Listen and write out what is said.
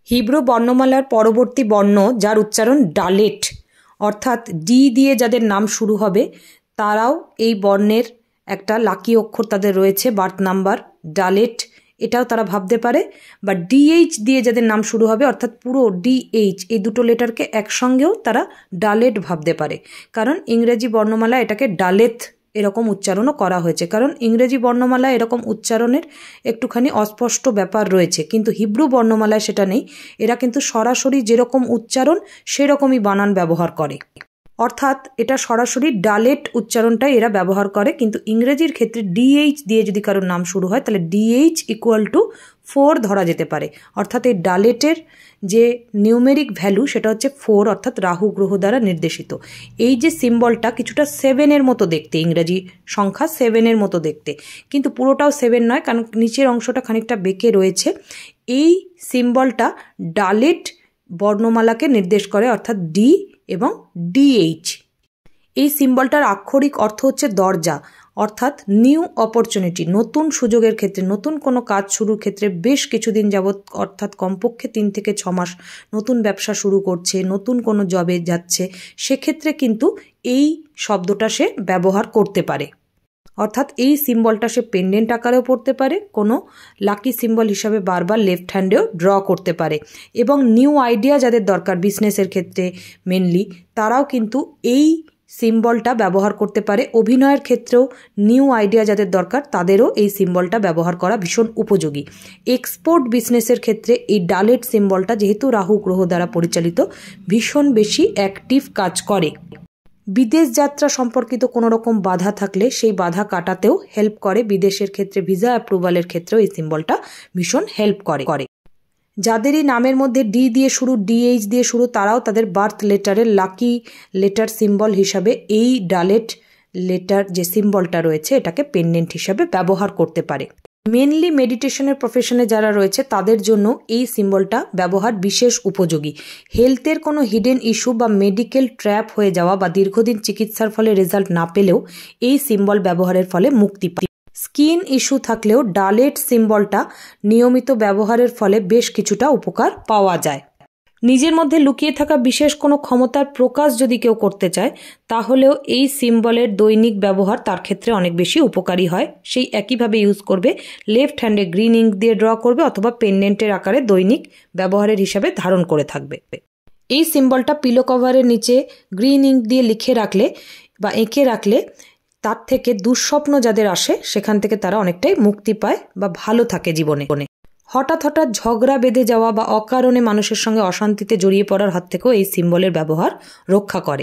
Hebrew বর্ণমালার পরবর্তী বর্ণ যার উচ্চারণ ডালেট অর্থাৎ ডি দিয়ে যাদের নাম শুরু হবে তারাও এই বর্ণের একটা লাকি অক্ষর তাদের রয়েছে, বার্থ নাম্বার ডালেট, এটাও তারা ভাবতে পারে। বা ডিএইচ দিয়ে যাদের নাম শুরু হবে অর্থাৎ পুরো ডিএইচ এই দুটো লেটারকে একসঙ্গেও তারা ডালেট ভাবতে পারে, কারণ ইংরেজি বর্ণমালা এটাকে ডালেথ এরকম উচ্চারণও করা হয়েছে, কারণ ইংরেজি বর্ণমালা এরকম উচ্চারণের একটুখানি অস্পষ্ট ব্যাপার রয়েছে, কিন্তু হিব্রু বর্ণমালায় সেটা নেই। এরা কিন্তু সরাসরি যেরকম উচ্চারণ সেরকমই বানান ব্যবহার করে, অর্থাৎ এটা সরাসরি ডালেট উচ্চারণটাই এরা ব্যবহার করে। কিন্তু ইংরেজির ক্ষেত্রে ডিএইচ দিয়ে যদি কারোর নাম শুরু হয় তাহলে ডিএইচ ইকুয়াল টু 4 ধরা যেতে পারে, অর্থাৎ এই ডালেটের যে নিউমেরিক ভ্যালু সেটা হচ্ছে 4, অর্থাৎ রাহু গ্রহ দ্বারা নির্দেশিত। এই যে সিম্বলটা কিছুটা 7-এর মতো দেখতে, ইংরেজি সংখ্যা 7-এর মতো দেখতে, কিন্তু পুরোটাও 7 নয়, কারণ নিচের অংশটা খানিকটা বেঁকে রয়েছে। এই সিম্বলটা ডালেট বর্ণমালাকে নির্দেশ করে, অর্থাৎ ডি এবং ডিএইচ। এই সিম্বলটার আক্ষরিক অর্থ হচ্ছে দরজা, অর্থাৎ নিউ অপরচুনিটি, নতুন সুযোগের ক্ষেত্রে, নতুন কোনো কাজ শুরুর ক্ষেত্রে বেশ কিছুদিন যাবৎ অর্থাৎ কমপক্ষে 3 থেকে 6 মাস নতুন ব্যবসা শুরু করছে, নতুন কোনো জবে যাচ্ছে, সেক্ষেত্রে কিন্তু এই শব্দটা সে ব্যবহার করতে পারে। অর্থাৎ এই সিম্বলটা সে পেন্ডেন্ট আকারেও পড়তে পারে, কোনো লাকি সিম্বল হিসাবে বারবার লেফট হ্যান্ডেও ড্র করতে পারে। এবং নিউ আইডিয়া যাদের দরকার বিজনেসের ক্ষেত্রে মেনলি, তারাও কিন্তু এই সিম্বলটা ব্যবহার করতে পারে। অভিনয়ের ক্ষেত্রেও নিউ আইডিয়া যাদের দরকার তাদেরও এই সিম্বলটা ব্যবহার করা ভীষণ উপযোগী। এক্সপোর্ট বিজনেসের ক্ষেত্রে এই ডালেট সিম্বলটা যেহেতু রাহু গ্রহ দ্বারা পরিচালিত ভীষণ বেশি অ্যাক্টিভ কাজ করে। বিদেশ যাত্রা সম্পর্কিত কোনো রকম বাধা থাকলে সেই বাধা কাটাতেও হেল্প করে। বিদেশের ক্ষেত্রে ভিসা অ্যাপ্রুভালের ক্ষেত্রেও এই সিম্বলটা ভীষণ হেল্প করে। যাদেরই নামের মধ্যে ডি দিয়ে শুরু, ডিএইচ দিয়ে শুরু, তারাও তাদের বার্থ লেটারের লাকি লেটার সিম্বল হিসাবে এই ডালেট লেটার যে সিম্বলটা রয়েছে এটাকে পেন্ডেন্ট হিসাবে ব্যবহার করতে পারে। মেনলি মেডিটেশনের প্রফেশনে যারা রয়েছে তাদের জন্য এই সিম্বলটা ব্যবহার বিশেষ উপযোগী। হেলথের কোনো হিডেন ইস্যু বা মেডিকেল ট্র্যাপ হয়ে যাওয়া বা দীর্ঘদিন চিকিৎসার ফলে রেজাল্ট না পেলেও এই সিম্বল ব্যবহারের ফলে মুক্তি পায়। স্কিন ইস্যু থাকলেও ডালেট সিম্বলটা নিয়মিত ব্যবহারের ফলে বেশ কিছুটা উপকার পাওয়া যায়। নিজের মধ্যে লুকিয়ে থাকা বিশেষ কোনো ক্ষমতার প্রকাশ যদি কেউ করতে চায় তাহলেও এই সিম্বলের দৈনিক ব্যবহার তার ক্ষেত্রে অনেক বেশি উপকারী হয়। সেই একইভাবে ইউজ করবে, লেফট হ্যান্ডে গ্রিন ইঙ্ক দিয়ে ড্র করবে অথবা পেন্ডেন্টের আকারে দৈনিক ব্যবহারের হিসাবে ধারণ করে থাকবে। এই সিম্বলটা পিলো কভারের নিচে গ্রিন ইঙ্ক দিয়ে লিখে রাখলে বা এঁকে রাখলে তার থেকে দুঃস্বপ্ন যাদের আসে সেখান থেকে তারা অনেকটাই মুক্তি পায় বা ভালো থাকে জীবনে। হঠাৎ হঠাৎ ঝগড়া বেঁধে যাওয়া বা অকারণে মানুষের সঙ্গে অশান্তিতে জড়িয়ে পড়ার হাত থেকেও এই সিম্বলের ব্যবহার রক্ষা করে।